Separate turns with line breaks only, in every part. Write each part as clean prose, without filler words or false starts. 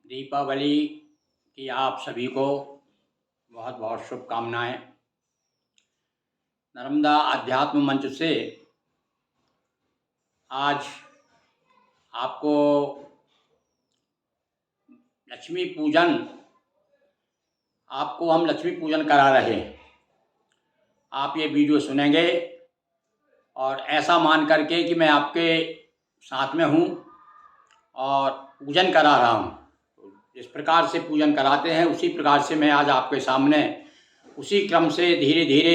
दीपावली की आप सभी को बहुत बहुत शुभकामनाएं। नर्मदा अध्यात्म मंच से आज आपको लक्ष्मी पूजन आपको हम लक्ष्मी पूजन करा रहे हैं। आप ये वीडियो सुनेंगे और ऐसा मान करके कि मैं आपके साथ में हूँ और पूजन करा रहा हूँ। जिस प्रकार से पूजन कराते हैं उसी प्रकार से मैं आज आपके सामने उसी क्रम से धीरे धीरे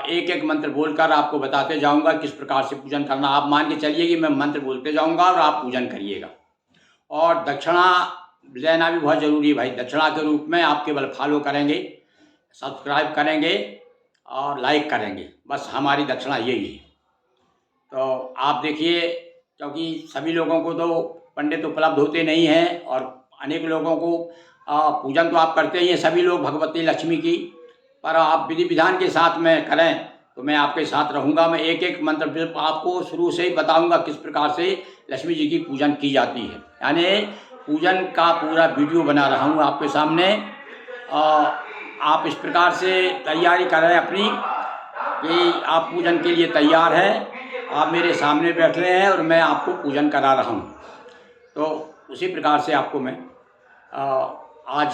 एक एक मंत्र बोलकर आपको बताते जाऊंगा किस प्रकार से पूजन करना। आप मान के चलिए कि मैं मंत्र बोलते जाऊंगा और आप पूजन करिएगा। और दक्षिणा लेना भी बहुत ज़रूरी है भाई। दक्षिणा के रूप में आप केवल फॉलो करेंगे, सब्सक्राइब करेंगे और लाइक करेंगे, बस हमारी दक्षिणा यही है। तो आप देखिए, क्योंकि सभी लोगों को तो पंडित उपलब्ध होते नहीं हैं और अनेक लोगों को पूजन तो आप करते ही हैं सभी लोग भगवती लक्ष्मी की, पर आप विधि विधान के साथ में करें तो मैं आपके साथ रहूँगा। मैं एक एक मंत्र आपको शुरू से ही बताऊँगा किस प्रकार से लक्ष्मी जी की पूजन की जाती है। यानी पूजन का पूरा वीडियो बना रहा हूँ आपके सामने। आप इस प्रकार से तैयारी करें अपनी कि आप पूजन के लिए तैयार हैं। आप मेरे सामने बैठे हैं और मैं आपको पूजन करा रहा हूँ। तो उसी प्रकार से आपको मैं आज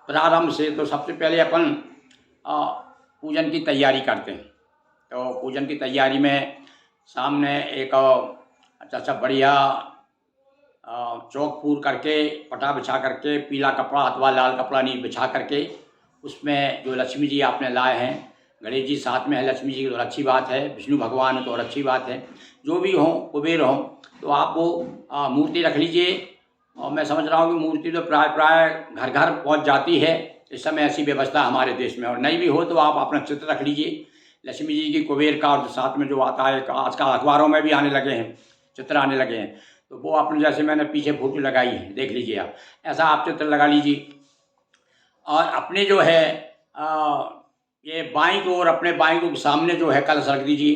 प्रारंभ से तो सबसे पहले अपन पूजन की तैयारी करते हैं। तो पूजन की तैयारी में सामने एक अच्छा बढ़िया चौक पूर करके पटा बिछा करके पीला कपड़ा अथवा लाल कपड़ा नहीं बिछा करके उसमें जो लक्ष्मी जी आपने लाए हैं, गणेश जी साथ में है, लक्ष्मी जी की तो अच्छी बात है, विष्णु भगवान तो और अच्छी बात है, जो भी हों कुबेर हों, तो आप वो मूर्ति रख लीजिए। और मैं समझ रहा हूँ कि मूर्ति तो प्राय घर घर पहुँच जाती है इस समय, ऐसी व्यवस्था हमारे देश में। और नहीं भी हो तो आप अपना चित्र रख लीजिए लक्ष्मी जी की, कुबेर का, और साथ में जो आता है आजकल अखबारों में भी आने लगे हैं, चित्र आने लगे हैं, तो वो आपने जैसे मैंने पीछे फोटो लगाई है देख लीजिए आप, ऐसा आप चित्र लगा लीजिए। और अपने जो है ये बाईं को और अपने बाईं को सामने जो है कलश रख दीजिए।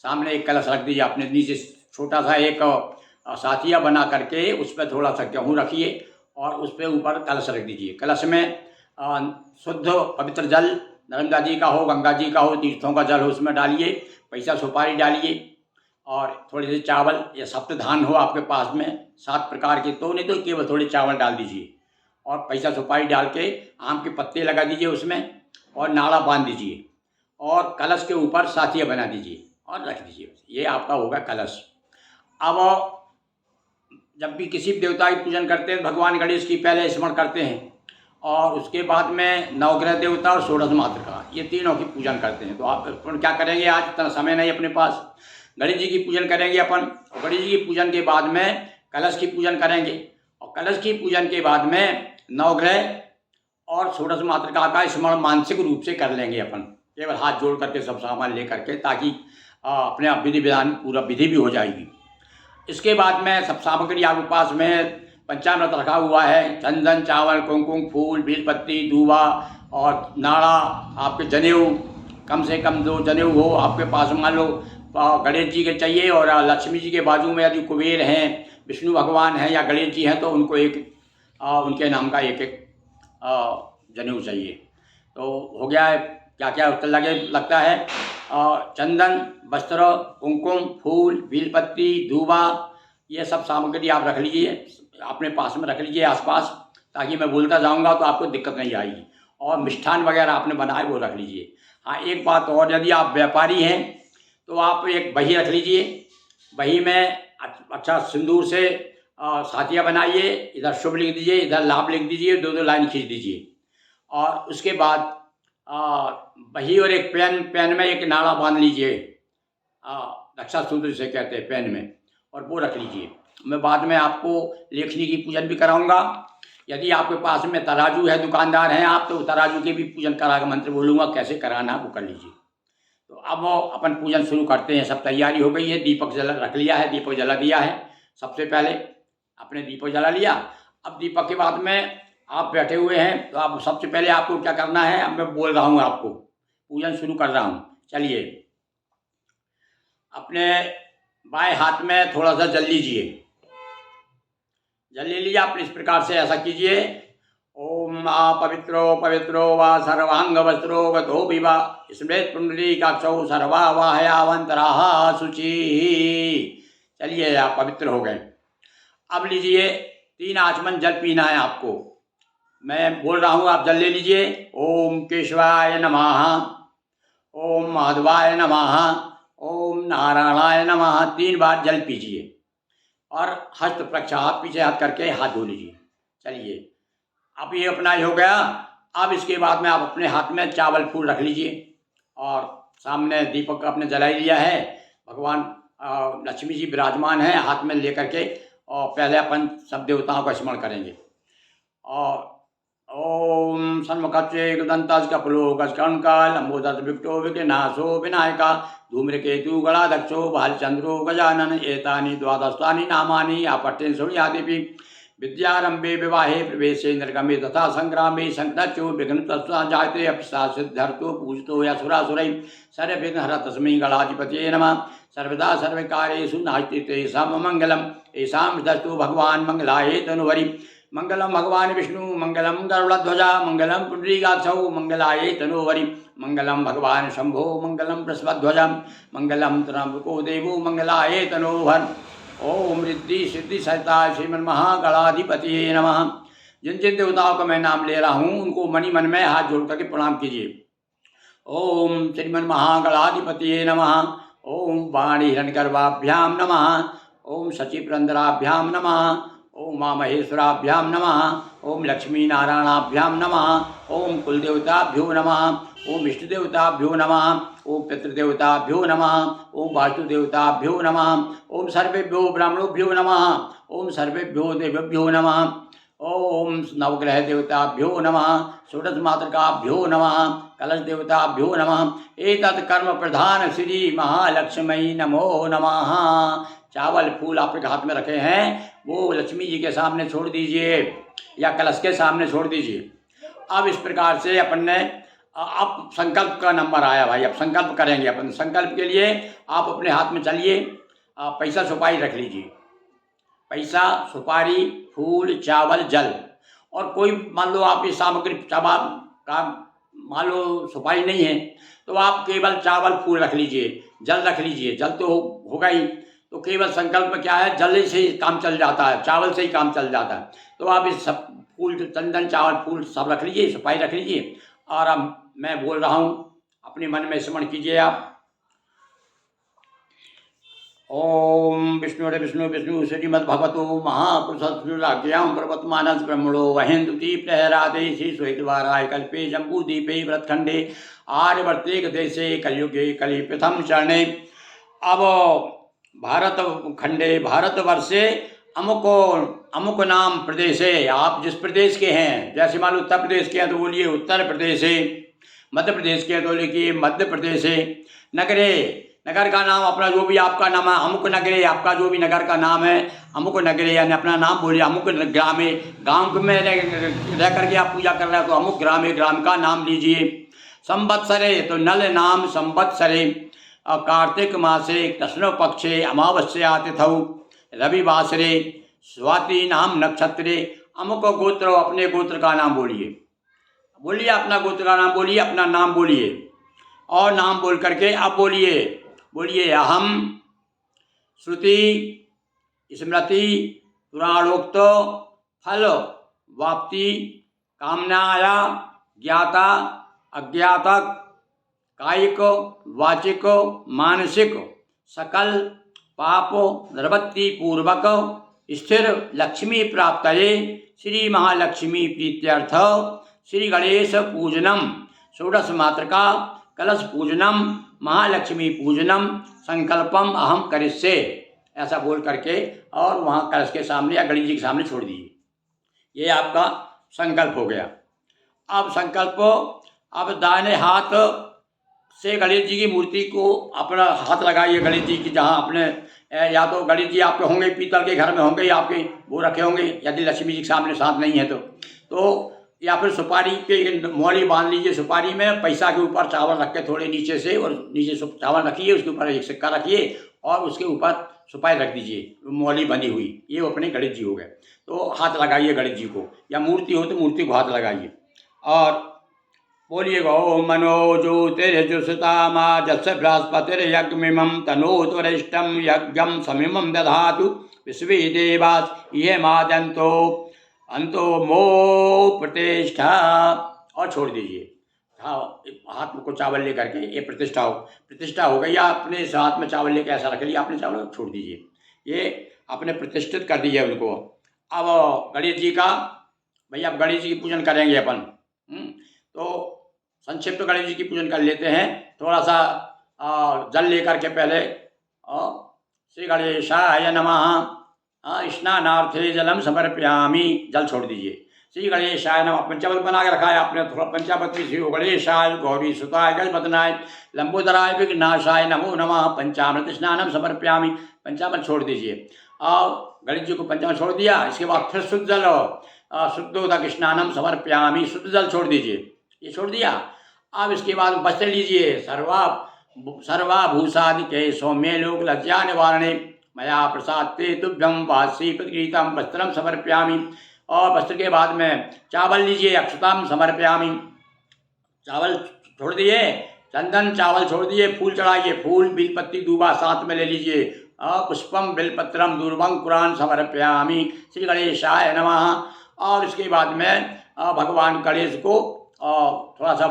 सामने एक कलश रख दीजिए अपने, नीचे छोटा सा एक साथिया बना करके उस पर थोड़ा सा गेहूँ रखिए और उस पर ऊपर कलश रख दीजिए। कलश में शुद्ध पवित्र जल नर्मदा जी का हो, गंगा जी का हो, तीर्थों का जल हो, उसमें डालिए। पैसा सुपारी डालिए और थोड़े से चावल या सप्त धान हो आपके पास में 7 प्रकार के, तो नहीं तो केवल थोड़े चावल डाल दीजिए और पैसा सुपारी डाल के आम के पत्ते लगा दीजिए उसमें और नाड़ा बांध दीजिए और कलश के ऊपर साथिया बना दीजिए और रख दीजिए। ये आपका होगा कलश। अब जब भी किसी देवता की पूजन करते हैं भगवान गणेश की पहले स्मरण करते हैं और उसके बाद में नवग्रह देवता और षोडश मात्र का, ये तीनों की पूजन करते हैं। तो आप अपन क्या करेंगे, आज इतना समय नहीं अपने पास, गणेश जी की पूजन करेंगे अपन। गणेश जी की पूजन के बाद में कलश की पूजन करेंगे और कलश की पूजन के बाद में नवग्रह और षोडश मातृका का स्मरण मानसिक रूप से कर लेंगे अपन, केवल हाथ जोड़ करके सब सामान ले करके, ताकि अपने आप विधि विधान पूरा विधि भी हो जाएगी। इसके बाद में सब सामग्री आपके पास में पंचामृत रखा हुआ है, चंदन, चावल, कुमकुम, फूल, बेलपत्ती, दूबा और नाड़ा, आपके जनेऊ, कम से कम 2 जनेऊ हो आपके पास। मान लो गणेश जी के चाहिए और लक्ष्मी जी के बाजू में यदि कुबेर हैं, विष्णु भगवान हैं या गणेश जी हैं तो उनको एक उनके नाम का एक एक जनेऊ चाहिए। तो हो गया है। क्या क्या लगता है, चंदन, वस्त्र, कुमकुम, फूल, बेलपत्ती, दूबा, ये सब सामग्री आप रख लीजिए, अपने पास में रख लीजिए आसपास, ताकि मैं बोलता जाऊंगा तो आपको दिक्कत नहीं आएगी। और मिष्ठान वगैरह आपने बनाए वो रख लीजिए। हाँ, एक बात और, यदि आप व्यापारी हैं तो आप एक बही रख लीजिए। बही में अच्छा सिंदूर से साथिया बनाइए, इधर शुभ लिख दीजिए, इधर लाभ लिख दीजिए, 2-2 लाइन खींच दीजिए। और उसके बाद बही और एक पेन में एक नाड़ा बांध लीजिए, रक्षा सूत्र जिसे कहते हैं, पेन में, और वो रख लीजिए। मैं बाद में आपको लेखनी की पूजन भी कराऊंगा। यदि आपके पास में तराजू है, दुकानदार हैं आप, तो तराजू के भी पूजन करा के मंत्र बोलूँगा, कैसे कराना वो कर लीजिए। तो अब अपन पूजन शुरू करते हैं। सब तैयारी हो गई है, दीपक जला रख लिया है, दीपक जला दिया है। सबसे पहले आपने दीपक जला लिया। अब दीपक के बाद में आप बैठे हुए हैं तो आप सबसे पहले आपको क्या करना है, अब मैं बोल रहा हूँ, आपको पूजन शुरू कर रहा हूँ। चलिए, अपने बाएं हाथ में थोड़ा सा जल लीजिए। जल ले लीजिए आपने। इस प्रकार से ऐसा कीजिए। ओम आ पवित्रो पवित्रो वा सर्वांग वस्त्रो गतो विवा स्मृत पुंडरीकाक्षौ सर्वा वाहयावंतराः शुचि। चलिए आप पवित्र हो गए। अब लीजिए 3 आचमन जल पीना है आपको। मैं बोल रहा हूँ, आप जल ले लीजिए। ओम केशवाय नमः, ओम माधवाय नमः, ओम नारायणाय नमः। 3 बार जल पीजिए और हस्त प्रक्षाल पीछे हाथ करके हाथ धो लीजिए। चलिए अब ये अपना ही हो गया। अब इसके बाद में आप अपने हाथ में चावल फूल रख लीजिए और सामने दीपक आपने जलाई लिया है। भगवान लक्ष्मी जी विराजमान है हाथ में लेकर के, और पहले अपन सब देवताओं का स्मरण करेंगे। और ओम सन्मुखच्चे दंताज कपलो गजकर्णकाल लंबोदर विकटो विघ्नाशो विनायका धूम्रकेतु गणाध्यक्षो भालचंद्रो गजानन एतानि द्वादशानि नामानि आपट्टेन सूर्यादिपि विद्यारंभे विवाहे प्रवेशे निर्गमे तथा संग्रामे संकटो विघ्न तस्वा जायते अपसा सिद्धर्तो पूजितो यसुरासुरै सर्वविघ्नहर तस्मै गणाधिपतये नमः। सर्वदा सर्वकार्येषु नास्ति तेषां मंगलम् येषां दस्तु भगवान् मंगलाय तनुहरि। मंगलम भगवान विष्णु मंगलम गरुड़ध्वजा मंगलम पुंडरीकाक्षौ मंगलाय तनोहरि। मंगलम भगवान शंभो मंगलम वृषभध्वजा मंगलम त्र्यंबको देवो मंगलाय तनोहर। ओम रिद्धि सिद्धि सहिता श्रीमन्महागणाधिपतये नमः। जिन जिन देवताओं का मैं नाम ले रहा हूँ उनको मणि मन में हाथ जोड़ करके प्रणाम कीजिए। ओम श्रीमन्महागणाधिपतये नमः। ओम वाणी हिरण्यगर्भाभ्याम नमः। ओम शचीपुरंदराभ्याम नमः। ओम माँ महेश्वराभ्याम नमः। ओम लक्ष्मी नारायणाभ्याम नमः। ओम कुलदेवताभ्यो नमः। ओम विष्णुदेवताभ्यो नमः। ओम पितृदेवताभ्यो नमः। ओम वास्तुदेवताभ्यो नमः। ओम सर्वेभ्यो ब्राह्मणोभ्यो नमः। ओम सर्वेभ्यो देवेभ्यो नमः। ओम नवग्रह देवताभ्यो नमः। षोडश मातृकाभ्यो नमः। कलश देवताभ्यो नमः। एतत् कर्म प्रधान श्री महालक्ष्मी नमो नमः। चावल फूल आपके हाथ में रखे हैं वो लक्ष्मी जी के सामने छोड़ दीजिए या कलश के सामने छोड़ दीजिए। अब इस प्रकार से अपन ने अब संकल्प का नंबर आया भाई। अब संकल्प करेंगे अपन। संकल्प के लिए आप अपने हाथ में चलिए, पैसा सुपारी रख लीजिए। पैसा सुपारी फूल चावल जल, और कोई मान लो आप ये सामग्री चावल का मान लो सुपारी नहीं है तो आप केवल चावल फूल रख लीजिए, जल रख लीजिए। जल तो होगा ही, तो केवल संकल्प में क्या है, जल से ही काम चल जाता है, चावल से ही काम चल जाता है। तो आप इस सब फूल चंदन चावल फूल सब रख लीजिए, सुपारी रख लीजिए। और अब मैं बोल रहा हूँ, अपने मन में स्मरण कीजिए आप। ओम विष्णु विष्णु विष्णु श्रीमद्भगवतो महापुरुषाज्ञां पर्वतमानस ब्रह्मणो वहेन्दुति प्रहरादे श्री श्वेतवाराय कल्पे जम्बूदीपे व्रतखंडे आर्यवर्ते देशे कलियुगे कलि प्रथम चरणे। अब भारत खंडे भारतवर्षे अमुको अमुक नाम प्रदेशे, आप जिस प्रदेश के हैं, जैसे मान लो उत्तर प्रदेश के हैं तो बोलिए उत्तर प्रदेश है, मध्य प्रदेश के हैं तो लिखिए मध्य प्रदेश है। नगरे, नगर का नाम अपना जो भी आपका नाम है, अमुक नगरे, आपका जो भी नगर का नाम है अमुक नगरे, यानी अपना नाम बोलिए। अमुक ग्रामे, गाँव में रह करके आप पूजा कर रहे हैं तो अमुक ग्रामे, ग्राम का नाम लीजिए। संवत्सरे तो नल नाम संवत्सरे, कार्तिक मासे कृष्ण पक्षे अमावस्या तिथौ रविवासरे स्वाति नाम नक्षत्रे। अमुक गोत्र, अपने गोत्र का नाम बोलिए, बोलिए अपना गोत्र का नाम बोलिए, अपना नाम बोलिए। और नाम बोल करके अब बोलिए, बोलिए अहम श्रुति स्मृति पुराणोक्त फल वाप्ति कामनाया ज्ञाता अज्ञातक कायिक वाचिक मानसिक सकल पाप निवृत्ति पूर्वक स्थिर लक्ष्मी प्राप्तये श्री महालक्ष्मी प्रीत्यर्थ श्री गणेश पूजनम षोडश मातृका कलश पूजनम महालक्ष्मी पूजनम संकल्पम अहम करिष्ये, ऐसा बोल करके और वहाँ कलश के सामने या गणेश जी के सामने छोड़ दीजिए। ये आपका संकल्प हो गया। अब संकल्प, अब दाहिने हाथ से गणेश जी की मूर्ति को अपना हाथ लगाइए गणेश जी की, जहाँ अपने या तो गणेश जी आपके होंगे पीतल के घर में होंगे या आपके वो रखे होंगे, यदि लक्ष्मी जी के सामने साथ नहीं है तो या फिर सुपारी पे मोड़ी बांध लीजिए। सुपारी में पैसा के ऊपर चावल रख के थोड़े नीचे से, और नीचे चावल रखिए, उसके ऊपर एक सिक्का रखिए और उसके ऊपर सुपारी रख दीजिए, मौली बनी हुई, ये अपने गणेश जी हो गए। तो हाथ लगाइए गणेश जी को, या मूर्ति हो तो मूर्ति को हाथ लगाइए और बोलिएगा ओम मनोज्योतिर्जुषतामा जस्य बृहस्पतिर्यज्ञमिमं तनोतु वरिष्ठं यज्ञं समिमं दधातु विश्वे देवास इयमादन्तो अंतो मो प्रतिष्ठा। और छोड़ दीजिए। हाँ, हाथ को चावल लेकर के ये प्रतिष्ठा हो गई। आपने इस हाथ में चावल लेकर ऐसा रख लिया, आपने चावल छोड़ दीजिए, ये आपने प्रतिष्ठित कर दिया उनको। अब गणेश जी का, भैया अब गणेश जी की पूजन करेंगे अपन। तो संक्षिप्त गणेश जी की पूजन कर लेते हैं। थोड़ा सा जल लेकर के पहले श्री गणेशाय नमः स्नानार्थे जलम समर्पयामि, जल छोड़ दीजिए। श्री गणेशाय नमः, पंचामृत बना के रखा है आपने, थोड़ा पंचामृत में श्री गणेशाय गौरी सुताय गजपतनाय लंबोदराय विघ्नाशाय नमो नमः पंचामृत स्नानम समर्पयामि, पंचामृत छोड़ दीजिए। और गणेश जी को पंचामृत छोड़ दिया, इसके बाद फिर शुद्ध जल शुद्धोदक स्नानम समर्पयामि, शुद्ध जल छोड़ दीजिए, ये छोड़ दिया। अब इसके बाद वस्त्र लीजिए, सर्वाभूषादिके सौम्य लोक लज्जा निवारणे मया प्रसाद ते तुभ्यम वासी प्रतिगृहीतम वस्त्रम समर्पयामि। और वस्त्र के बाद में चावल लीजिए, अक्षताम समर्पयामि, चावल छोड़ दिए, चंदन चावल छोड़ दिए, फूल चढ़ाइए, फूल बेलपत्ती दूबा साथ में ले लीजिए। पुष्पम बेलपत्रम दूर्वं कुरान समर्पयामि श्री गणेशाय नमः। और इसके बाद में भगवान गणेश को थोड़ा सा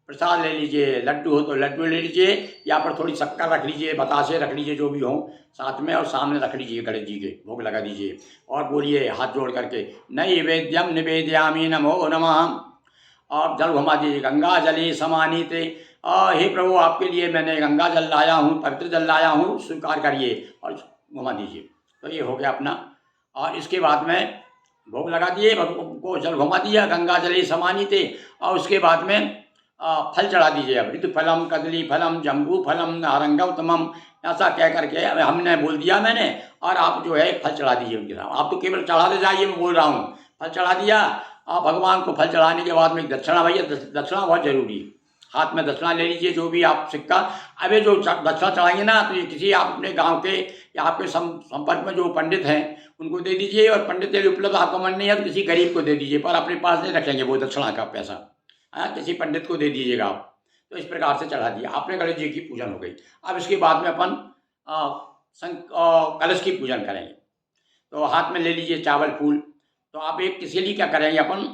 प्रसाद ले लीजिए, लड्डू हो तो लड्डू ले लीजिए, या पर थोड़ी शक्कर रख लीजिए, बतासे रख लीजिए, जो भी हो साथ में, और सामने रख लीजिए गणेश जी के, भोग लगा दीजिए और बोलिए हाथ जोड़ करके नैवेद्यम निवेदयामि नमो नमः। और जल घुमा दीजिए, गंगा जले समानीते, हे प्रभु आपके लिए मैंने गंगा जल लाया हूँ, पवित्र जल लाया हूँ, स्वीकार करिए, और घुमा दीजिए। तो ये हो गया अपना। और इसके बाद में भोग लगा दिए, को जल घुमा दिया, गंगा जले समानीते। और उसके बाद में फल चढ़ा दीजिए। अब ऋतु फलम कदली फलम जम्बू फलम नारंगम तमम, ऐसा कह करके हमने बोल दिया मैंने, और आप जो है फल चढ़ा दीजिए उनके साथ। आप तो केवल चढ़ाते जाइए, मैं बोल रहा हूँ, फल चढ़ा दिया। आप भगवान को फल चढ़ाने के बाद में दक्षिणा, भैया दक्षिणा बहुत जरूरी है, हाथ में दक्षिणा ले लीजिए, जो भी आप सिक्का। अब ये जो दक्षिणा चढ़ाएंगे ना, तो ये किसी आप अपने गाँव के या आपके संपर्क में जो पंडित हैं उनको दे दीजिए, और पंडित यदि उपलब्ध आपका मन नहीं है तो किसी गरीब को दे दीजिए, पर अपने पास नहीं रखेंगे वो दक्षिणा का पैसा, किसी पंडित को दे दीजिएगा आप। तो इस प्रकार से चढ़ा दिया आपने, गणेश जी की पूजन हो गई। अब इसके बाद में अपन कलश की पूजन करेंगे। तो हाथ में ले लीजिए चावल फूल। तो आप एक किसी लिए क्या करेंगे, अपन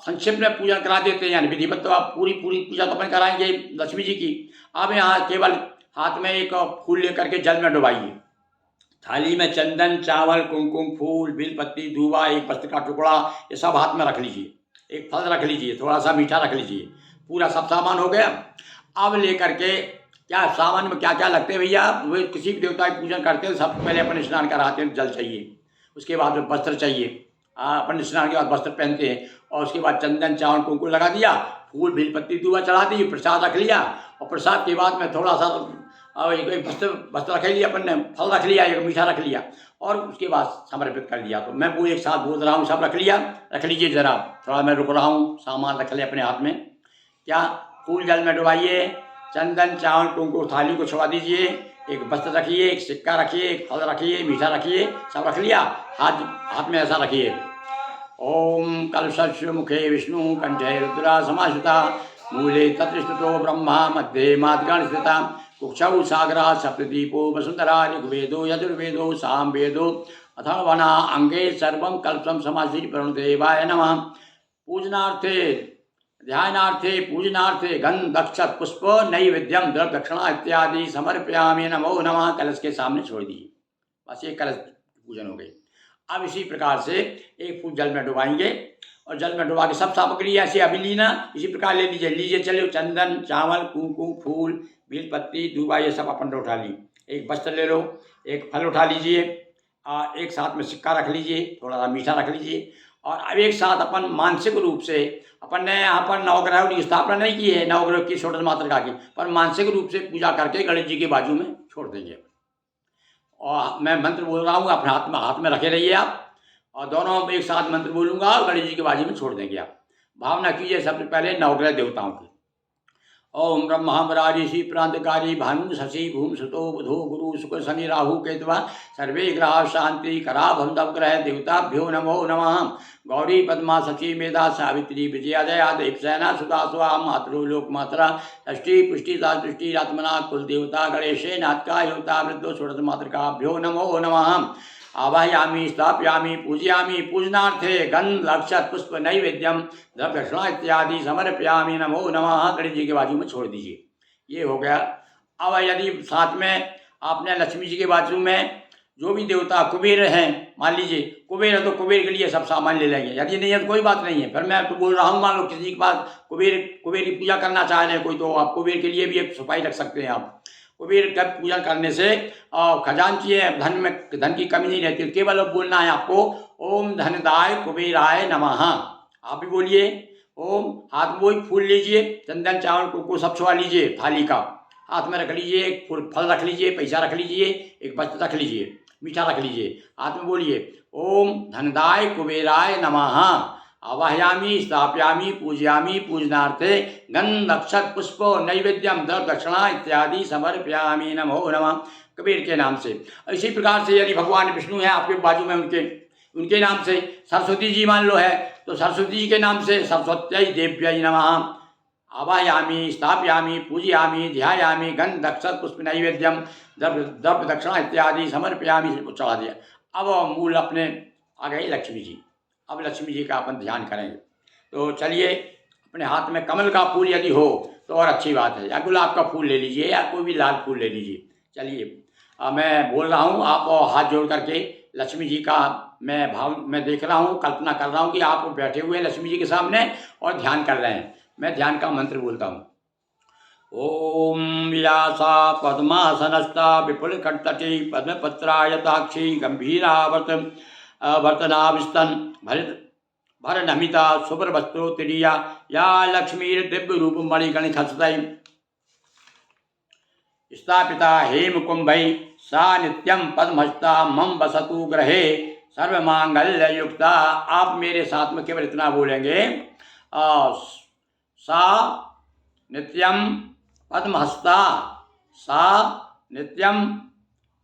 संक्षिप्त में पूजन करा देते हैं, यानी विधिवत तो आप पूरी पूजा तो अपन कराएंगे लक्ष्मी जी की। आप यहाँ केवल हाथ में एक फूल लेकर के जल में डुबाइए, थाली में चंदन चावल कुमकुम फूल बेलपत्ती दूबा एक वस्त्र का टुकड़ा, ये सब हाथ में रख लीजिए, एक फल रख लीजिए, थोड़ा सा मीठा रख लीजिए, पूरा सब सामान हो गया। अब लेकर के क्या सामान में क्या क्या लगते हैं भैया, वे किसी भी देवता की पूजन करते हैं सबसे पहले अपन स्नान कराते हैं, जल चाहिए, उसके बाद वस्त्र चाहिए, अपन स्नान के बाद वस्त्र पहनते हैं, और उसके बाद चंदन चावल कुमकुम लगा दिया, फूल बेलपत्ती दूबा चढ़ा दी, प्रसाद रख लिया, और प्रसाद के बाद में थोड़ा सा एक वस्त्र रख लिया अपन ने, फल रख लिया, एक मीठा रख लिया, और उसके बाद समर्पित कर दिया। तो मैं वो एक साथ बोल रहा हूँ, सब रख लिया, रख लीजिए जरा, थोड़ा मैं रुक रहा हूँ, सामान रख ले अपने हाथ में। क्या फूल जल में डुबाइए, चंदन चावल कुमकुम थाली को छुआ दीजिए, एक वस्त्र रखिए, एक सिक्का रखिए, एक फल रखिए, मीठा रखिए, सब रख लिया, हाथ में ऐसा रखिए। ओम कलशस्य मुखे विष्णु कंठे रुद्रा समाश्रिता मूले तत्स्थितो ब्रह्मा मध्ये मातृगण स्थिता कुक्षौ सागरा सप्तदीपो वसुंधरा ऋग्वेदो यजुर्वेदो सामवेदो अथर्वणा अंगे सर्वं कल्पम समाधि प्रणुदेवाय नमः। पूजनार्थे ध्यानार्थे पूजनार्थे गंध अक्षत पुष्प नैवेद्यम द्रव्य दक्षिणा इत्यादि समर्पयामि नमो नमः। कलश के सामने छोड़ दिए, बस ये कलश पूजन हो गई। अब इसी प्रकार से एक फूल जल में डुबाएंगे, और जल में डुबा के सब सामग्री ऐसे अभी लीना इसी प्रकार ले लीजिए चलिए, चंदन चावल कुमकुम फूल बेलपत्ती दूबा ये सब अपन ने उठा ली, एक वस्त्र ले लो, एक फल उठा लीजिए, एक साथ में सिक्का रख लीजिए, थोड़ा सा मीठा रख लीजिए, और अब एक साथ अपन मानसिक रूप से अपन ने यहाँ पर नवग्रह की स्थापना नहीं की है, नवग्रह की षोडश मातृका की, पर मानसिक रूप से पूजा करके गणेश जी के बाजू में छोड़ देंगे। और मैं मंत्र बोल रहा हूँ, अपने हाथ में रखे रहिए आप, और दोनों एक साथ मंत्र बोलूँगा और गणेश जी के बाजू में छोड़ देंगे आप। भावना कीजिए सबसे पहले नवग्रह देवताओं की, ओम ब्रह्मा मुरारिषि प्रांतकारी भानु शशि भूम सुतो बुधो गुरु शुक्र शनि राहु केतवा सर्वे ग्रहा शांति करा भव ग्रह देवताभ्यो नमो नमः। गौरी पद्मा शची मेधा सावित्री विजया जया देवसेना सुता स्वा मातृ लोक मात्रा षष्ठी पुष्टि तुष्टि आत्मना कुल देवता गणेशे नाथका योता वृद्धो षोडश मातृकाभ्यो नमो नमः। आवाहयामी स्थापयामी पूजयामी पूजनार्थे गंध अक्षत पुष्प नैवेद्यम द्रव्य दक्षिणा इत्यादि समर्पयामी नमो नमः। गणेश जी के बाजू में छोड़ दीजिए। ये हो गया। अब यदि साथ में आपने लक्ष्मी जी के बाजू में जो भी देवता कुबेर हैं, मान लीजिए कुबेर है तो कुबेर के लिए सब सामान ले लेंगे, यदि नहीं है तो कोई बात नहीं है। फिर मैं तो बोल रहा हूँ, मान लो किसी के पास कुबेर की पूजा करना चाह रहे हैं कोई, तो आप कुबेर के लिए भी एक सफाई रख सकते हैं। आप कुबेर का पूजा करने से खजांची है, धन की कमी नहीं रहती। केवल अब बोलना है आपको ओम धनदाय कुबेराय नमः। आप भी बोलिए ओम। हाथ में वही फूल लीजिए, चंदन चावल को सब छुआ लीजिए, थाली का हाथ में रख लीजिए, एक फल रख लीजिए, पैसा रख लीजिए, एक वस्त्र रख लीजिए, मीठा रख लीजिए। हाथ में बोलिए ओम धनदाय कुबेराय नमः। आवाहयामी स्थापयामी पूजयामी पूजनार्थे गंध अक्षत पुष्प नैवेद्यम द्रव्य दक्षिणा इत्यादि समर्पयामी नमो नमः। कबीर के नाम से। इसी प्रकार से यदि भगवान विष्णु हैं आपके बाजू में, उनके नाम से सरस्वती जी मान लो है, तो सरस्वती जी के नाम से सरस्वत्यै देव्यै नमः। आवाहयामी स्थापयामी पूजयामी ध्यायामी गंध अक्षत पुष्प नैवेद्यम द्रव्य दक्षिणा इत्यादि समर्पयामी चढ़ा दिया। अब मूल अपने आ गए लक्ष्मी जी। अब लक्ष्मी जी का अपन ध्यान करेंगे। तो चलिए, अपने हाथ में कमल का फूल यदि हो तो और अच्छी बात है, या गुलाब का फूल ले लीजिए, या कोई भी लाल फूल ले लीजिए। चलिए मैं बोल रहा हूँ, आप हाथ जोड़ करके लक्ष्मी जी का मैं देख रहा हूँ, कल्पना कर रहा हूँ कि आप बैठे हुए हैं लक्ष्मी जी के सामने और ध्यान कर रहे हैं। मैं ध्यान का मंत्र बोलता हूँ। ओम व्यासा पद्मासनस्था विपुल कटतटी पद्मपत्रायताक्षी गंभीरा वर्तनाभिस्तन भर नमिता शुभ्र वस्त्रोत्तरीया या लक्ष्मी दिव्य रूप मणिगण खसतै स्थापिता हेम कुंभै सा नित्यम पद्महस्ता मम वसतु ग्रहे सर्वमांगल्य युक्ता। आप मेरे साथ में केवल इतना बोलेंगे, सा नित्यम पद्महस्ता, सा नित्यम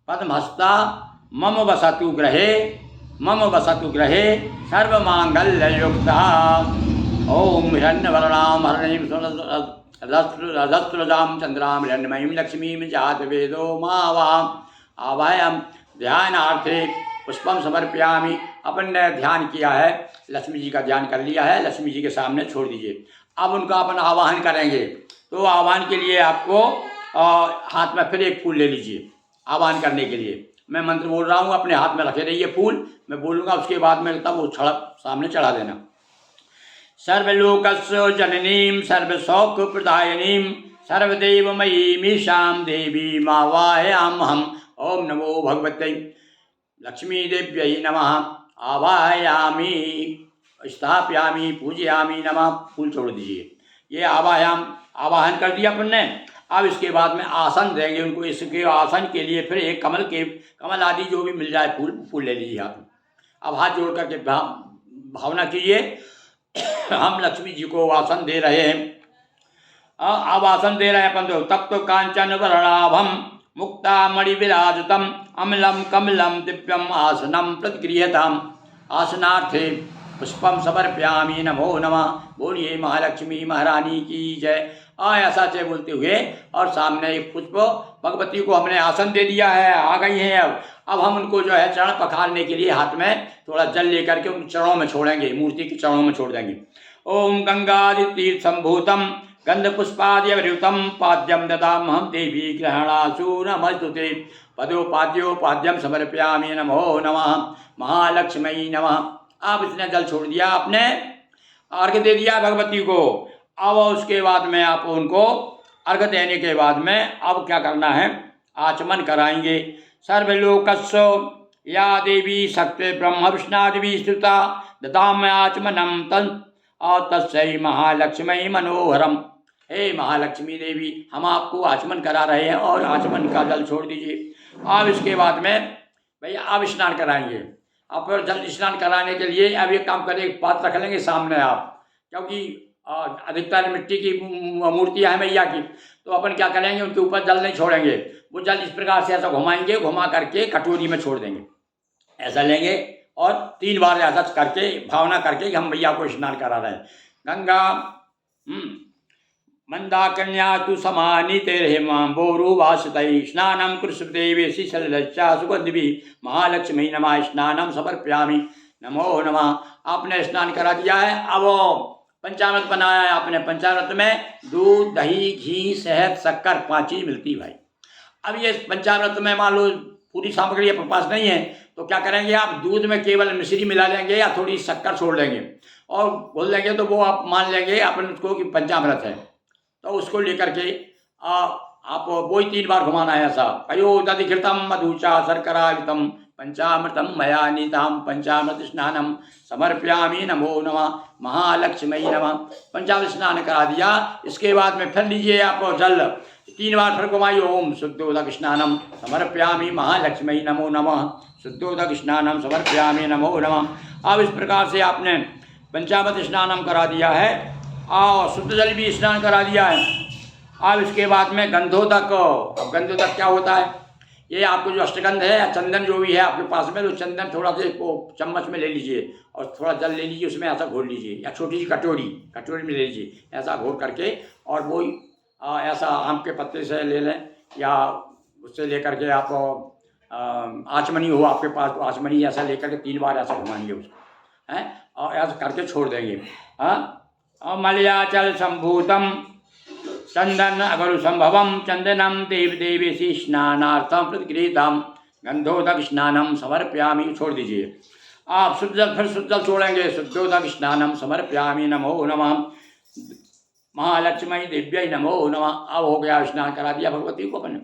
पद्महस्ता मम वसतु ग्रहे सर्वमांगल्य युक्ता। ओम हिरण्यवर्णाम हरणीं रजस्रजाम चंद्राम हिरण्यमयीं लक्ष्मीं जात वेदो मावाम। आवाहयाम ध्यानार्थे पुष्पम समर्पयामि। अपन ने ध्यान किया है, लक्ष्मी जी का ध्यान कर लिया है, लक्ष्मी जी के सामने छोड़ दीजिए। अब उनका अपन आवाहन करेंगे। तो आवाहन के लिए आपको हाथ में फिर एक फूल ले लीजिए आवाहन करने के लिए। मैं मंत्र बोल रहा हूँ, अपने हाथ में रखे रहिए फूल, मैं बोलूँगा उसके बाद में तब वो सामने चढ़ा देना। सर्वलोकस्य जननीं सर्वशौक प्रदायिनीं सर्वदेवमयीमीशां देवी मावाहयामहम्। ओम नमो भगवते लक्ष्मी देव्यै नमः। आवाहयामी स्थापयामी पूजयामी नमः। फूल छोड़ दीजिए। ये आवाहन कर दिया अपन ने। अब इसके बाद में आसन देंगे उनको। इसके आसन के लिए फिर एक कमल आदि जो भी मिल जाए फूल ले लीजिए आप। अब हाथ जोड़ करके भावना कीजिए हम लक्ष्मी जी को आसन दे रहे हैं। अब आसन दे रहे हैं अपन। तो तप्त कांचन वर्णाभम मुक्ता मणि विराजतम अमलम कमलम दिव्यम आसनम प्रतिगृह्यताम। आसनार्थे पुष्पम समर्पयामि नमो नमः। बोलिए महालक्ष्मी महारानी की जय। ऐसा जय बोलते हुए और सामने एक पुष्प भगवती को हमने आसन दे दिया है, आ गई हैं। अब हम उनको जो है चरण पखारने के लिए हाथ में थोड़ा जल लेकर के उन चरणों में छोड़ेंगे, मूर्ति के चरणों में छोड़ देंगे। ओम गंगादितीर्थ संभूतम गंध पुष्पाद्यवृतम पाद्यम ददामहं देवी ग्रहणासु नमस्तुते। पदोपाद्योपाद्यम समर्पयामि नमो नमः। महालक्ष्मी नमः। अब इसने जल छोड़ दिया, आपने अर्घ दे दिया भगवती को। अब उसके बाद में आप उनको अर्घ देने के बाद में अब क्या करना है, आचमन कराएंगे। सर्वलोकस्य या देवी शक्ति ब्रह्म विष्णादि स्तुता ददाम्य आचमनम तस्यै महालक्ष्मी मनोहरम। हे महालक्ष्मी देवी, हम आपको आचमन करा रहे हैं और आचमन का जल छोड़ दीजिए। अब इसके बाद में भैया अब स्नान कराएंगे। अब फिर जल स्नान कराने के लिए अब एक काम करें, एक पात्र रख लेंगे सामने आप, क्योंकि और अधिकतर मिट्टी की मूर्तियाँ हैं मैया की, तो अपन क्या करेंगे, उनके ऊपर जल नहीं छोड़ेंगे। वो जल इस प्रकार से ऐसा घुमाएंगे, घुमा करके कटोरी में छोड़ देंगे, ऐसा लेंगे और 3 बार ऐसा करके भावना करके कि हम मैया को स्नान करा रहे हैं। गंगा मंदाकन्या तु समानी तेरहिमाम्बोरु वासुतै स्नानं कृष्णदेवे शिशलच्चा सुगंधिभी महालक्ष्मी नमः स्नानं समर्पयामि नमो नमः। आपने स्नान करा दिया है। अब पंचामृत बनाया है आपने। पंचामृत में दूध, दही, घी, शहद, शक्कर 5 चीज़ मिलती है भाई। अब ये पंचामृत में मान लो पूरी सामग्री अपने पास नहीं है, तो क्या करेंगे आप, दूध में केवल मिश्री मिला लेंगे या थोड़ी शक्कर छोड़ लेंगे और घोल लेंगे, तो वो आप मान लेंगे अपन उसको कि पंचामृत है। तो उसको लेकर के आप वो ही 3 बार घुमाना है ऐसा। पयो दधिकृतम मधुचा शर्करायुतम पंचामृतम मया नीताम पंचामृत स्नानम समर्पयामि नमो नमः महालक्ष्मी नमः। पंचामृत स्नान करा दिया। इसके बाद में फिर लीजिए आप जल 3 बार फिर घुमाइए। ओम शुद्धोदक स्नानम समर्पयामि महालक्ष्मी नमो नमः शुद्धोदक स्नानम समर्पयामि नमो नमः। अब इस प्रकार से आपने पंचामृत स्नानम करा दिया है और शुद्ध जल भी स्नान करा दिया है। अब इसके बाद में गंधोदक। अब गंधोदक क्या होता है, ये आपको जो अष्टगंध है या चंदन जो भी है आपके पास में, तो चंदन थोड़ा सा इसको चम्मच में ले लीजिए और थोड़ा जल ले लीजिए, उसमें ऐसा घोल लीजिए, या छोटी सी कटोरी में ले लीजिए, ऐसा घोल करके, और वो ऐसा आम के पत्ते से ले लें या उससे लेकर के आप आचमनी हो आपके पास, तो आचमनी ऐसा लेकर के 3 बार ऐसा घुमाएंगे उसको हैं, और ऐसा करके छोड़ देंगे। हाँ, मलयाचल संभूतम चंदन अगरु संभवम चंदनम देव देवेशी स्नानार्थम प्रतिगृहीतम गंधोदक स्नानम समर्पयामि। छोड़ दीजिए आप। शुद्ध जल फिर शुद्ध जल छोड़ेंगे। शुद्धोदक स्नानम समर्पयामि नमो नमः महालक्ष्मी दिव्य नमो नमः। अब हो गया, स्नान करा दिया भगवती को अपने।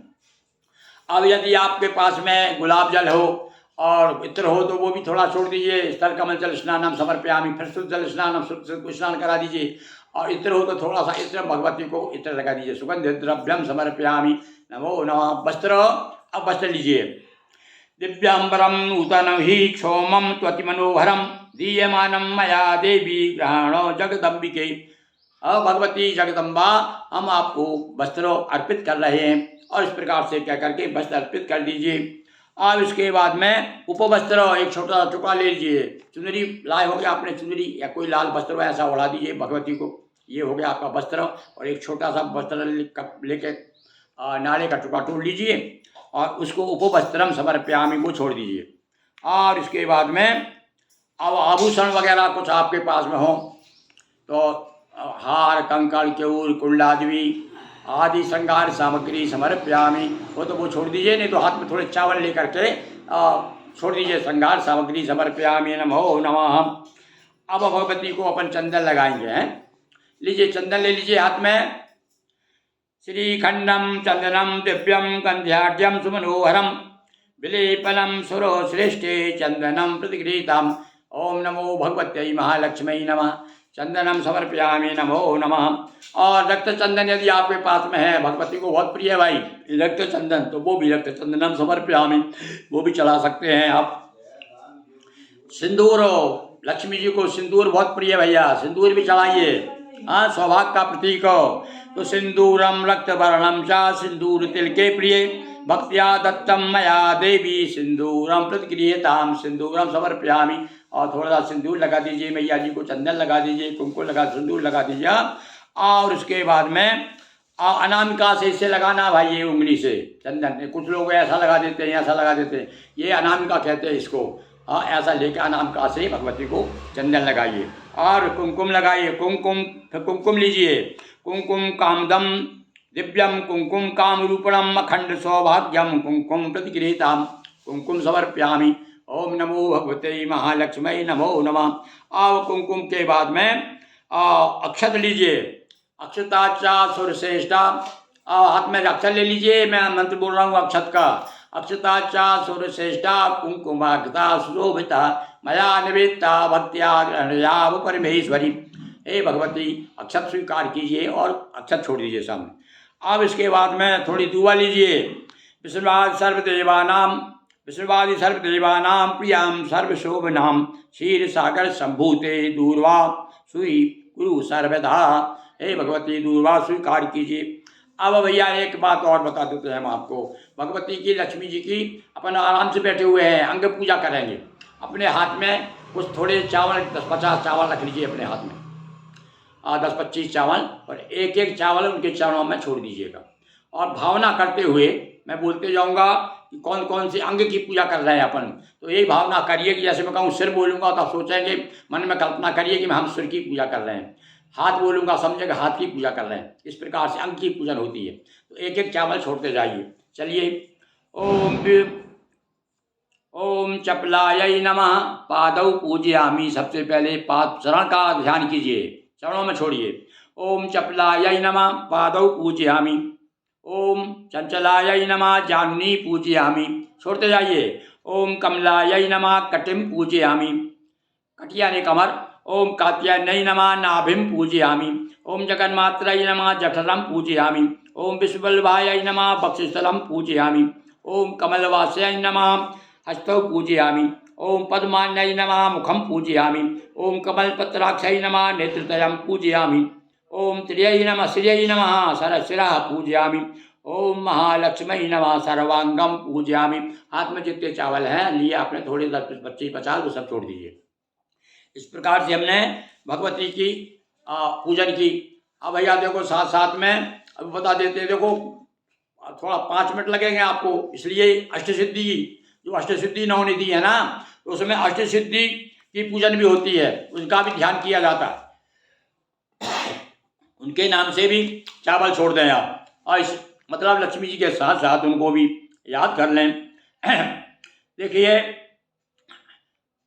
अब यदि आपके पास में गुलाब जल हो और इत्र हो तो वो भी थोड़ा छोड़ दीजिए। स्थल कमल जल स्नानम समर्पयामि। फिर शुद्ध जल स्नानम, शुद्ध स्नान करा दीजिए। और इत्र हो तो थोड़ा सा इत्र भगवती को इत्र लगा दीजिए। सुगंध द्रव्यम समर्पयामि नमो नमः। वस्त्र, अब वस्त्र लीजिए। दिव्यांबरम नूतनम ही क्षोमम त्वति मनोहरम दीयमानम मया देवी ग्रहणो जगदम्बिके। अब भगवती जगदम्बा, हम आपको वस्त्र अर्पित कर रहे हैं, और इस प्रकार से क्या करके वस्त्र अर्पित कर दीजिए। अब इसके बाद में उपवस्त्र एक छोटा टुकड़ा ले लीजिए। चुनरी लाए हो गया आपने, चुनरी या कोई लाल वस्त्र ऐसा ओढ़ा दीजिए भगवती को। ये हो गया आपका वस्त्र। और एक छोटा सा वस्त्र लेके नाले का टुकड़ा तोड़ लीजिए और उसको उपवस्त्रम समर्पयामि वो छोड़ दीजिए। और इसके बाद में अब आभूषण वगैरह कुछ आपके पास में हो तो हार, कंकड़, केऊर, कुंडलादि आदि श्रृंगार सामग्री समर्पयामि, वो तो वो छोड़ दीजिए। नहीं तो हाथ में थोड़े चावल लेकर के छोड़ दीजिए। श्रृंगार सामग्री समर्पयामि नमो नमः। अब भगवती को अपन चंदन लगाएंगे हैं। लीजिए, चंदन ले लीजिए हाथ में। श्रीखंडम चंदनम दिव्यम गंध्याढ्यम सुमनोहरम विलेपनम सुरो श्रेष्ठे चंदनम प्रतिगृहीतम। ओम नमो भगवत्यै महालक्ष्मी नमः चंदनम समर्पयामि नमो नमः। और रक्त चंदन यदि आपके पास में है, भगवती को बहुत प्रिय है भाई रक्त चंदन, तो वो भी रक्त चंदनम समर्पयामि वो भी चढ़ा सकते हैं आप। सिंदूर, लक्ष्मी जी को सिंदूर बहुत प्रिय भैया, सिंदूर भी चढ़ाइए। हाँ, सौभाग्य का प्रतीक हो तो सिंदूरम रक्त वर्णम चा सिंदूर तिल के प्रिय भक्त्या दत्तम मया देवी सिंदूरम प्रतिगृहीताम सिंदूरम समर्पयामि। और थोड़ा सा सिंदूर लगा दीजिए मैया जी को, चंदन लगा दीजिए, कुमकुम लगा, सिंदूर लगा दीजिए। और उसके बाद में अनामिका से इसे लगाना भाई, ये उंगली से चंदन। कुछ लोग ऐसा लगा देते हैं, ऐसा लगा देते हैं, ये अनामिका कहते हैं इसको। हाँ, ऐसा लेकर अनामिका से भगवती को चंदन लगाइए और कुमकुम लगाइए। कुमकुम लीजिए। कुमकुम कामदम दिव्यम कुमकुम काम रूपणम अखंड सौभाग्यम कुमकुम प्रतिगृहीताम कुमकुम समर्पयामि। ओम नमो भगवते महालक्ष्मी नमो नमः। और कुमकुम के बाद में अक्षत लीजिए। अक्षताचा सुरश्रेष्ठा, हाथ में अक्षर ले लीजिए। मैं मंत्र बोल रहा हूँ अक्षत का। अक्षताचा सुरश्रेष्ठा कुमकुमाग्ता सुशोभिता मया निवेदिता भक्त्या ग्रहणयाव परमेश्वरी। हे भगवती, अक्षत स्वीकार कीजिए और अक्षत छोड़ दीजिए सामने। अब इसके बाद में थोड़ी दुआ लीजिए। विष्णुवाद सर्वदेवानां प्रियां सर्वशोभनां क्षीर सागर संभूते दूर्वा सुई गुरु सर्वदा। हे भगवती दूरवा स्वीकार कीजिए। अब भैया एक बात और बता देते हैं हम आपको। भगवती की, लक्ष्मी जी की अपन आराम से बैठे हुए हैं, अंग पूजा करेंगे। अपने हाथ में कुछ थोड़े चावल 10-50 चावल रख लीजिए अपने हाथ में, 10-25 चावल, और एक एक चावल उनके चरणों में छोड़ दीजिएगा। और भावना करते हुए मैं बोलते जाऊंगा कि कौन कौन से अंग की पूजा कर रहे हैं अपन। तो यही भावना करिए कि जैसे मैं कहूँ सिर बोलूँगा तो आप सोचेंगे, मन में कल्पना करिए कि हम सिर की पूजा कर रहे हैं। हाथ बोलूँगा समझेंगे हाथ की पूजा कर रहे हैं। इस प्रकार से अंग की पूजन होती है। तो एक एक चावल छोड़ते जाइए। चलिए। ओम चपलाय नमः पादौ पूजयामि। सबसे पहले पाद चरण का ध्यान कीजिए, चरणों में छोड़िए। ओम चपलाय नमः पादौ पूजयामि। ओम चंचलाय नमः जानुनी पूजयामि। छोड़ते जाइए। ओम कमलाय नमः कटिम पूजयामि। कटिया ने कमर। ओम कात्यायनै नमः नाभिम पूजयामि। ओम जगन्मात्रै नमः जठरम पूजयामि। ओम विश्ववल्लभाय नमः वक्षस्थलं पूजयामि। ओम कमलवास्यै नमः हस्तौ पूजयामि। ओम पद्मान्यै नमः मुखं पूजयामि। ओम कमलपत्राक्षै नमः नेत्रतयं पूजयामि। ओम त्र्यै नमः श्रियै नमः सरशिरः पूजयामि। ओम महालक्ष्मै नमः सर्वांगम पूजयामि। हाथ में जितने चावल हैं लिए आपने, थोड़े 10, 25, 50 वो सब छोड़ दीजिए। इस प्रकार से हमने भगवती की पूजन की। अब भैया देखो साथ साथ में अब बता देते हैं, देखो थोड़ा 5 मिनट लगेंगे आपको, इसलिए अष्टसिद्धि, जो अष्टसिद्धि इन्होंने दी है ना, तो उसमें अष्टसिद्धि की पूजन भी होती है, उनका भी ध्यान किया जाता है। उनके नाम से भी चावल छोड़ दें आप, और इस मतलब लक्ष्मी जी के साथ साथ उनको भी याद कर लें। देखिए,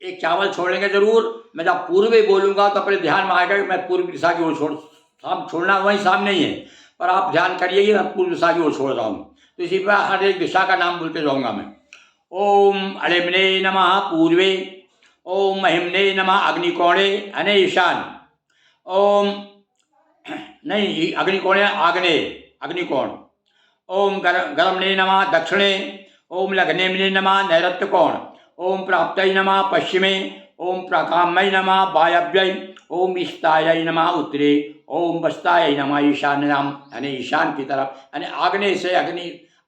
एक चावल छोड़ेंगे जरूर। मैं जब पूर्व बोलूँगा तो अपने ध्यान में आएगा कि मैं पूर्व दिशा की ओर छोड़ना वहीं सामने ही है, पर आप ध्यान करिए कि मैं पूर्व दिशा की ओर छोड़ रहा हूँ। तो इसी पर हर एक दिशा का नाम बोलते जाऊँगा मैं। ओम अलिम्ने नमः पूर्वे। ओम महिम्ने नमः अग्निकोणे अने ईशान। ओम नहीं, अग्निकोणे आग्नेय, अग्निकोण। ओम गरमने नमः दक्षिणे। ओम लग्नेम्ने नमः नैऋत्य कोण। ओम प्राप्तै नमः पश्चिमे। ओम प्राकाम्यै नमः वायव्यै। ओम ईष्टायै नमः उत्तरे। ओम वस्तायै नमः ईशान्याम, यानी ईशान की तरफ, यानी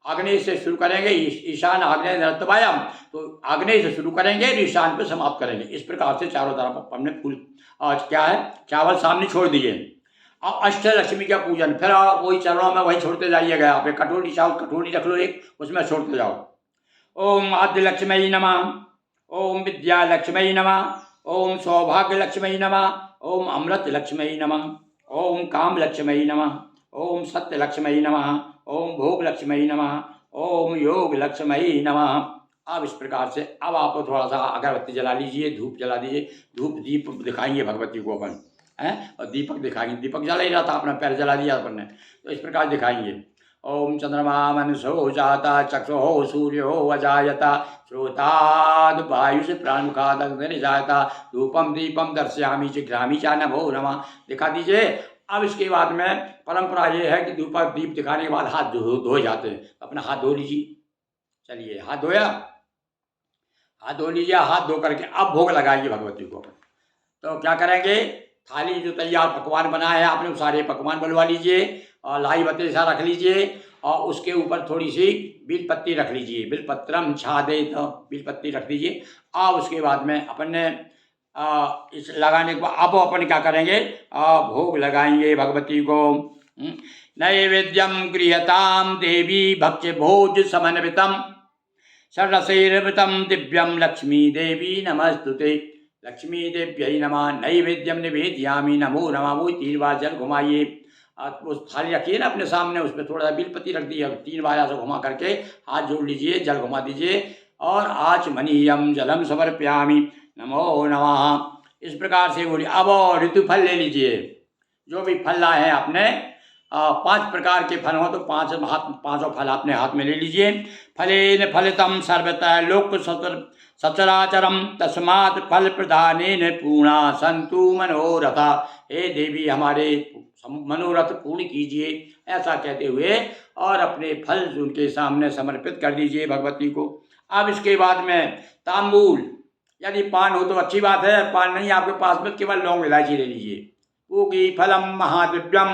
आग्नेय से शुरू करेंगे, ईशान आग्नेय नैऋत्यवायम, तो आग्नेय से शुरू करेंगे ईशान पे समाप्त करेंगे। इस प्रकार से चारों तरफ हमने फूल आज क्या है चावल सामने छोड़ दिए। अब अष्टलक्ष्मी का पूजन, फिर वही चरणों में वही छोड़ते जाइएगा। आप एक कटोरी चावल कटोरी रख लो, एक उसमें छोड़ते जाओ। ओम आद्यलक्ष्मी नमः। ओम विद्यालक्ष्मी नमः। ओम सौभाग्यलक्ष्मी नमः। ओम अमृतलक्ष्मी नमः। ओम कामलक्ष्मी नमः। ओम सत्यलक्ष्मी नमः। ओम भोगलक्ष्मी नमः। ओम योगलक्ष्मी नमः। अब इस प्रकार से अब आप थोड़ा सा अगरबत्ती जला लीजिए, धूप जला दीजिए, धूप दीप दिखाएंगे भगवती को अपन हैं, और दीपक दिखाएंगे। दीपक जला ही रहा था, अपना पैर जला दिया अपन ने, तो इस प्रकार दिखाएंगे। ओम चंद्रमा मनसो जाता चक्षुः सूर्यो अजायता श्रोताद् वायुष प्राणमुखाद् अग्निर्जायता धूपम दीपम दर्शयामि जिघ्रामि च नभो नमः। दिखा दीजिए। अब इसके बाद में परंपरा ये है कि धूपक दीप दिखाने के बाद हाथ धोए जाते हैं। अपना हाथ धो लीजिए। चलिए, हाथ धोया, हाथ धो लीजिए। हाथ धो करके अब भोग लगाइए भगवती को। तो क्या करेंगे, थाली जो तैयार पकवान बनाए हैं आपने, सारे पकवान बनवा लीजिए, और लाई बतेसा रख लीजिए, और उसके ऊपर थोड़ी सी बिल पत्ती रख लीजिए। बिल पत्रम छादे, तो बिल पत्ती रख दीजिए। और उसके बाद में अपन ने इस लगाने के बाद अब अपन क्या करेंगे, भोग लगाएंगे भगवती को। नैवेद्यम गृहताम देवी भक्ष्य भोज समन्वितम षड्रसैर्वृतं दिव्यम लक्ष्मी देवी नमस्तुते। लक्ष्मी देव्यै नमः। नैवेद्यम निवेदयामि नमो नमः। वो 3 बार जल घुमाइए। उस थाली रखिए ना अपने सामने, उस पर थोड़ा सा बिलपति रख दिए, 3 बार ऐसे घुमा करके हाथ जोड़ लीजिए, जल घुमा दीजिए, और आचमनीयम जलम समर्पयामि नमो नमः। इस प्रकार से बोलिए। अब ऋतुफल ले लीजिए, जो भी फल लाए हैं आपने, 5 प्रकार के फल हो तो 5 फल अपने हाथ में ले लीजिए। फलेन फलितम सर्वतः लोक सचराचरम तस्मात् फल प्रदानेन पूर्णा संतु मनोरथा। हे देवी, हमारे मनोरथ पूर्ण कीजिए, ऐसा कहते हुए और अपने फल उनके सामने समर्पित कर दीजिए भगवती को। अब इसके बाद में तांबूल, यदि पान हो तो अच्छी बात है, पान नहीं आपके पास में केवल लौंग इलायची ले लीजिए, पूगी फलम महादिव्यम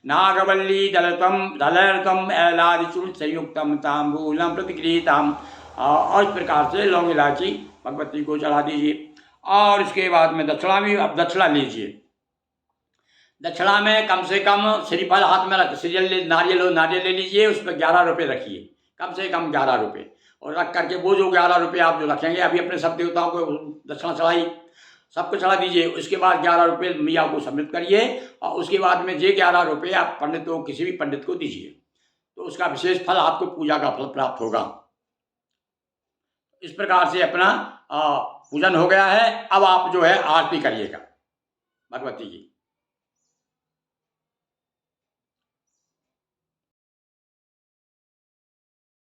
नागवल्ली दलतम एलादिचूर्ण संयुक्तम तांबूलम प्रतिगृहीतम। और इस प्रकार से लौंग इलायची भगवती को चढ़ा दीजिए। और इसके बाद में दक्षिणा भी, अब दक्षिणा लीजिए। दक्षिणा में कम से कम श्रीफल हाथ में रख, नारियल ले लीजिए, उस पर 11 रुपये रखिए, कम से कम 11 रुपये। और रख करके वो जो 11 रुपये आप जो रखेंगे, अभी अपने सब देवताओं को दक्षिणा चढ़ाई, सबको चढ़ा दीजिए। उसके बाद 11 रुपये मैया को सबमिट करिए और उसके बाद में ये 11 रुपये आप पंडित को, किसी भी पंडित को दीजिए, तो उसका विशेष फल, आपको पूजा का फल प्राप्त होगा। इस प्रकार से अपना पूजन हो गया है। अब आप जो है आरती करिएगा भगवती की।